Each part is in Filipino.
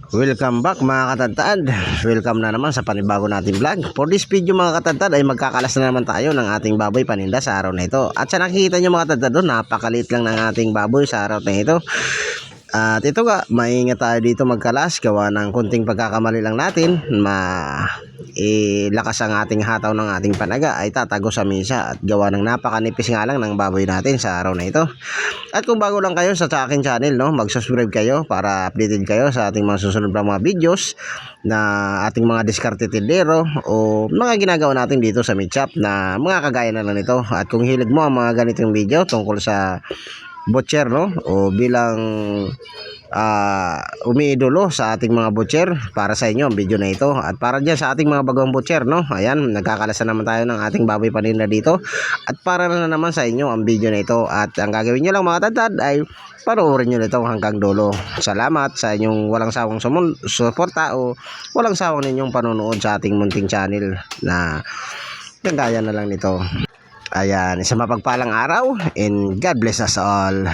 Welcome back mga katantad. Welcome na naman sa panibago nating vlog. For this video mga katantad ay magkakalas na naman tayo ng ating baboy paninda sa araw na ito. At sa nakikita nyo mga katantad, napakaliit lang ng ating baboy sa araw na ito. At ito nga, maingat tayo dito magkalas gawa ng kunting pagkakamali lang natin, lakas ang ating hataw ng ating panaga ay tatago sa misa at gawa ng napakanipis nga lang ng baboy natin sa araw na ito. At kung bago lang kayo sa aking channel, mag-subscribe kayo para updated kayo sa ating mga susunod na mga videos na ating mga diskarte tindero o mga ginagawa natin dito sa meat shop na mga kagaya na lang nito. At kung hilig mo ang mga ganitong video tungkol sa butcher o bilang umiidolo sa ating mga butcher, para sa inyo ang video na ito. At para dyan sa ating mga bagong butcher, ayan, nagkakalasan naman tayo ng ating baboy paninda dito. At para na naman sa inyo ang video na ito. At ang gagawin nyo lang mga tatad ay panoorin nyo nito hanggang dulo. Salamat sa inyong walang sawang suporta o walang sawang ninyong panonood sa ating munting channel na gagaya na lang nito. Ayan, isang mapagpalang araw and God bless us all.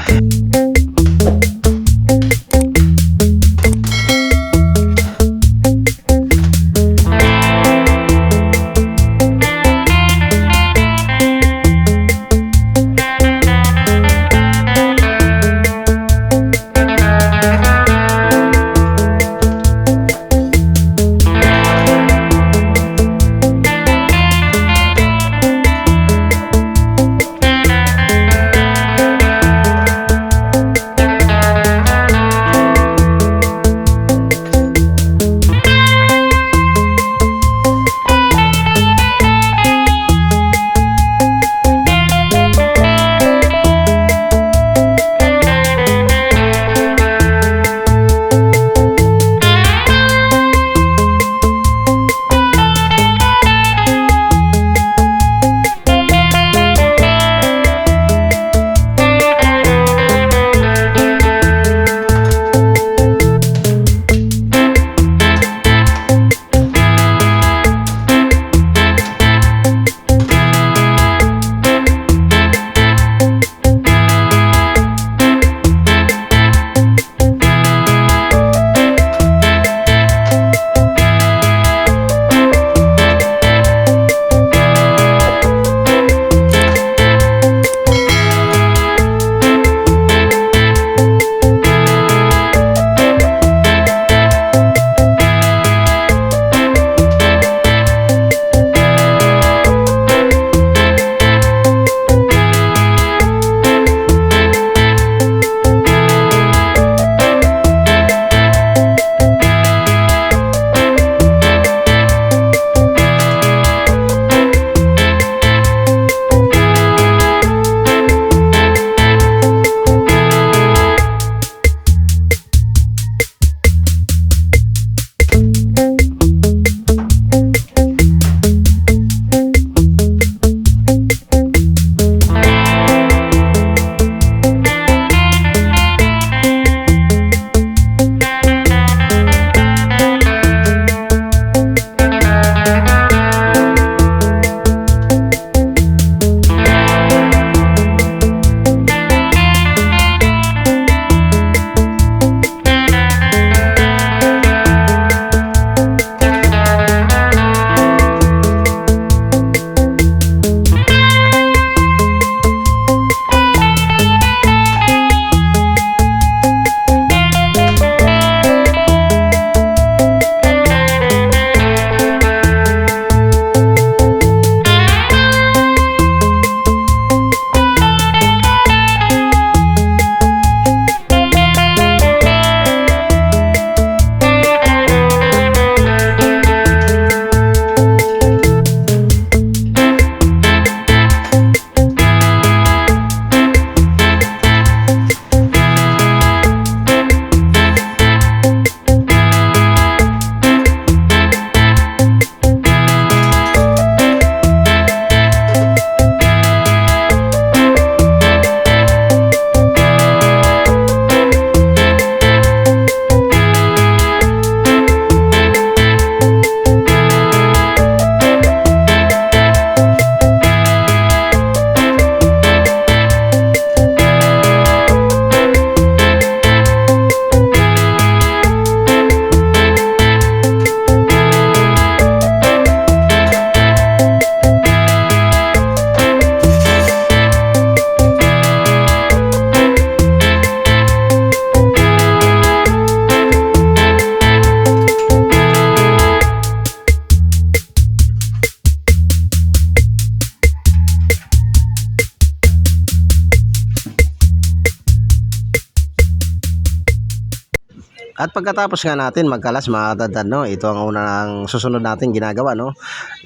At pagkatapos nga natin magkalas mga katadad, no, ito ang unang susunod natin ginagawa, no.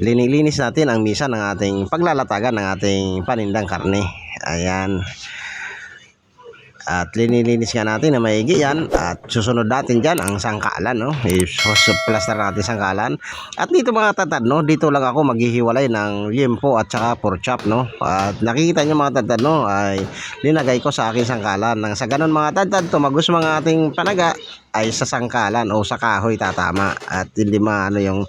Linilinis natin ang misa ng ating paglalatagan ng ating panindang karne. Ayan. At linilinis nga natin na maigi yan. At susunod natin dyan ang sangkalan, no. I-plaster natin sangkalan. At dito mga tatad, no, dito lang ako maghihiwalay ng liempo at saka pork chop, no. At nakikita nyo mga tatad, no, ay linagay ko sa aking sangkalan. Nang sa ganun mga tatad, tumagos mga ating panaga ay sa sangkalan o sa kahoy tatama. At hindi maano yung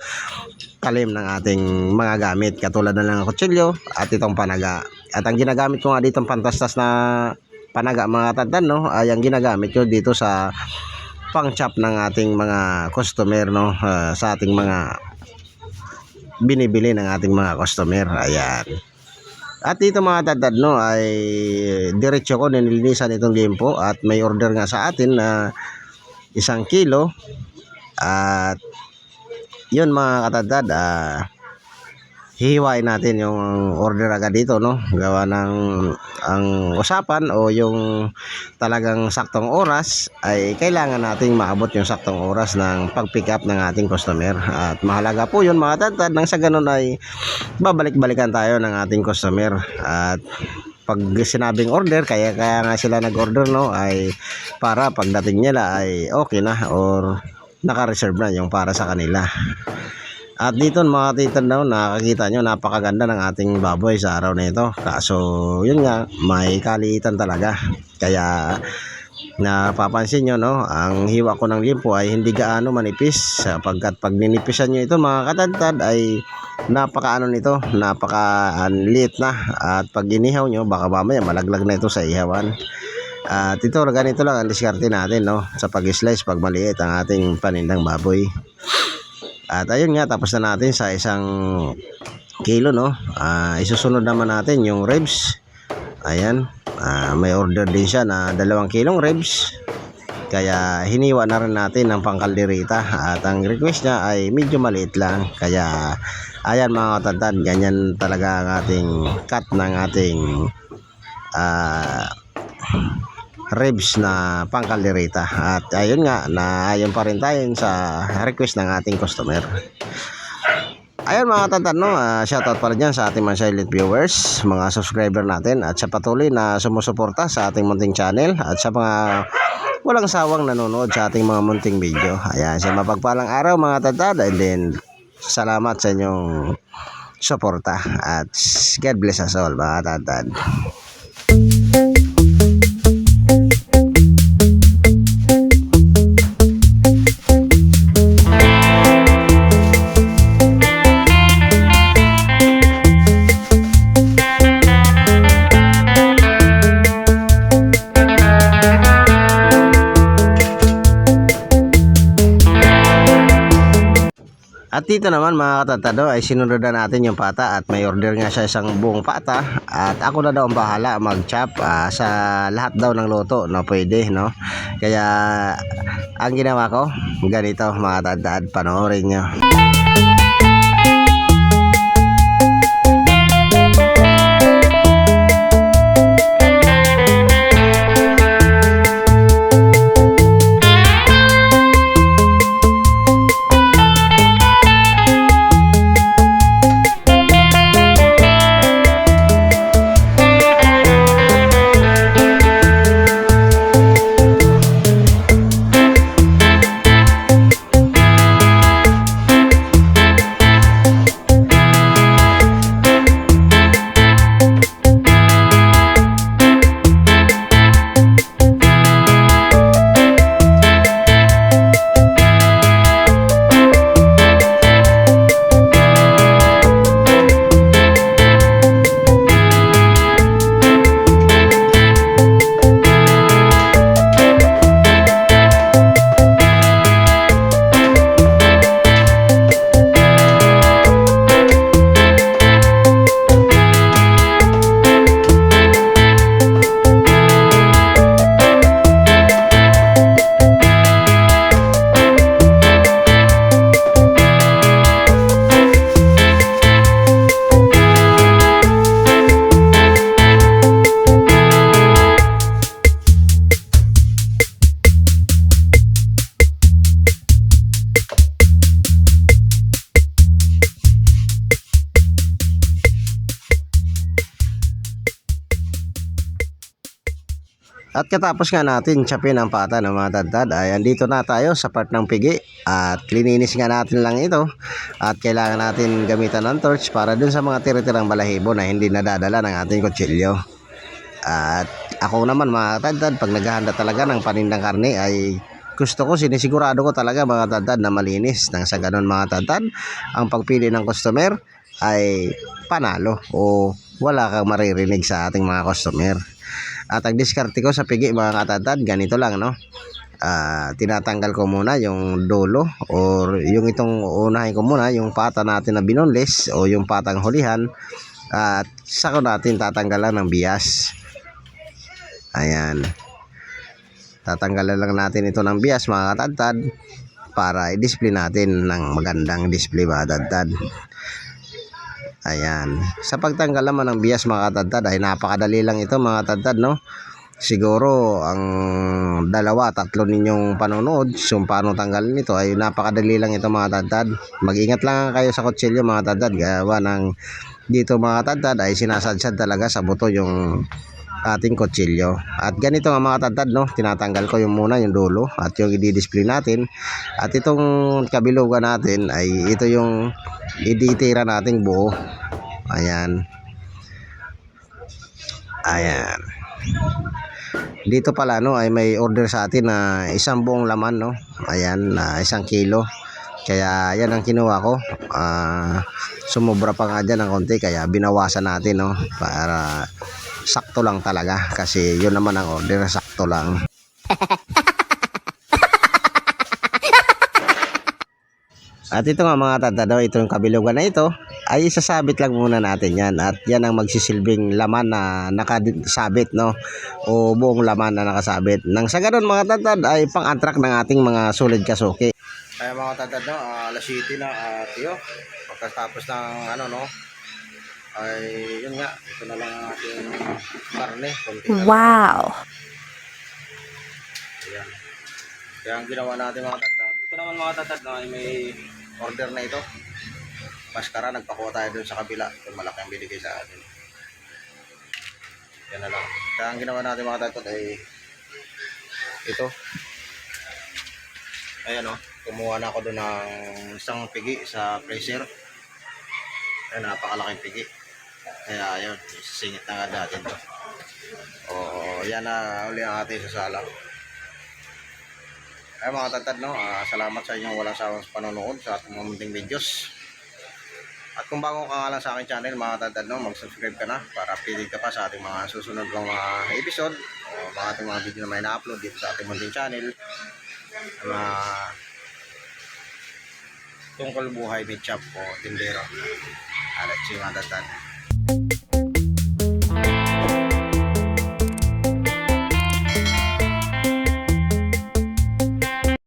talim ng ating mga gamit. Katulad na lang ng kutsilyo at itong panaga. At ang ginagamit ko nga dito pantastas na panaga mga tatad, no, ay ang ginagamit ko dito sa pang chop ng ating mga customer, no, sa ating mga binibili ng ating mga customer. Ayan. At dito mga tatad, no, ay diretso ko nilinisan itong limpo at may order nga sa atin na 1 kilo. At yun mga katadad, hihiwain natin yung order agad dito, no, gawa ng ang usapan o yung talagang saktong oras ay kailangan nating maabot yung saktong oras ng pag-pick up ng ating customer. At mahalaga po yun mga tatad, nang sa ganun ay babalik-balikan tayo ng ating customer. At pag sinabing order, kaya nga sila nag-order, no, ay para pagdating nila ay okay na or naka-reserve na yung para sa kanila. At dito mga titanaw, nakakita nyo napakaganda ng ating baboy sa araw na ito. Kaso yun nga, may kaliitan talaga. Kaya napapansin nyo, no, ang hiwa ko ng limpo ay hindi gaano manipis. Sapagkat pag ninipisan nyo ito mga katadtad ay napakaano nito, napaka-liit na. At pag inihaw nyo, baka mamaya malaglag na ito sa ihawan. At ito, ganito lang ang diskarte natin, no, sa pag-slice pag maliit ang ating panindang baboy. At ayun nga, tapos na natin sa 1 kilo, no. Isusunod naman natin yung ribs. Ayan, may order din siya na 2 kilong ribs. Kaya hiniwa na rin natin ng pangkalderita. At ang request niya ay medyo maliit lang. Kaya ayan mga katadad, ganyan talaga ang ating cut ng ating ribs na pangkalderita. At ayun nga, naayon pa rin tayo sa request ng ating customer. Ayun mga tatad, no, shoutout pala dyan sa ating mga silent viewers, mga subscriber natin, at sa patuloy na sumusuporta sa ating munting channel, at sa mga walang sawang nanonood sa ating mga munting video. Ayan, sa mapagpalang araw mga tatad, and then salamat sa inyong suporta, at God bless us all mga tatad. At dito naman mga katatado ay sinunod na natin yung pata at may order nga siya 1 buong pata at ako na daw ang bahala mag-chop sa lahat daw ng luto na pwede, no. Kaya ang ginawa ko ganito mga katatad, panoorin nyo. At katapos nga natin chapin ang pata ng mga tadtad ay andito na tayo sa part ng pigi at lininis nga natin lang ito at kailangan natin gamitan ng torch para dun sa mga tira-tirang balahibo na hindi nadadala ng ating kutsilyo. At ako naman mga tadtad, pag naghahanda talaga ng panindang karne ay gusto ko, sinisigurado ko talaga mga tadtad na malinis. Nang sa ganun mga tadtad, ang pagpili ng customer ay panalo o wala kang maririnig sa ating mga customer. At ang diskarte ko sa pigi mga katadtad, ganito lang no. Tinatanggal ko muna yung dulo or yung itong unahin ko muna yung pata natin na binoneless o yung patang hulihan at saka natin tatanggalan ng bias. Ayan. Tatanggalan lang natin ito ng bias mga katadtad para i-display natin ng magandang display mga katadtad. Ayan. Sa pagtanggal naman ng bias mga katadtad ay napakadali lang ito mga katadtad no. Siguro ang 2-3 ninyong panonood kung paano tanggalin ito ay napakadali lang ito mga katadtad. Mag-ingat lang kayo sa kutsilyo mga katadtad. Gawa ng dito mga katadtad ay sinasadsad talaga sa buto yung ating kutsilyo. At ganito nga mga katadtad no, tinatanggal ko yung muna yung dulo at yung i-display natin. At itong kabilugan natin ay ito yung iditira nating buo. Ayan. Ayan. Dito pala no ay may order sa atin na isang buong laman no. Ayan, na 1 kilo. Kaya yan ang kinuha ko. Sumobra pa nga dyan ng konti kaya binawasan natin no para sakto lang talaga kasi yun naman ang order, sakto lang. At ito nga mga tatadaw, ito yung kabilugan na ito ay isasabit lang muna natin yan at yan ang magsisilbing laman na nakasabit no o buong laman na nakasabit. Nang sa ganun mga tatad ay pang-attract ng ating mga solid kasuki. Ay mga tatad no, alas 7 na at yun, pagkatapos ng ano no ay yun nga, ito na lang ang ating karne. Wow! Ayan. Kaya ang ginawa natin mga tatad, ito naman mga tatad no, ay may order na ito. Maskara, nagpakuha tayo dun sa kabila. Ito malaki ang binigay sa atin. Yan na lang. Kaya ang ginawa natin mga tatad ay ito. Ayan o. Kumuha na ako dun ng isang pigi sa freezer. Ayan, napakalaking pigi. Kaya ayun, singit na nga natin to. Oo, yan na uli ang ating sasalang. Ay mga tatad no, salamat sa inyong walang sawang panonood sa ating mga munting videos. At kung bago ka nga lang sa aking channel mga tatad no, mag-subscribe ka na para updated ka pa sa ating mga susunod pang mga episode o mga ating mga video na may na-upload dito sa ating munting channel. Tungkol buhay, meet shop o tindero. Alat siya mga tatad.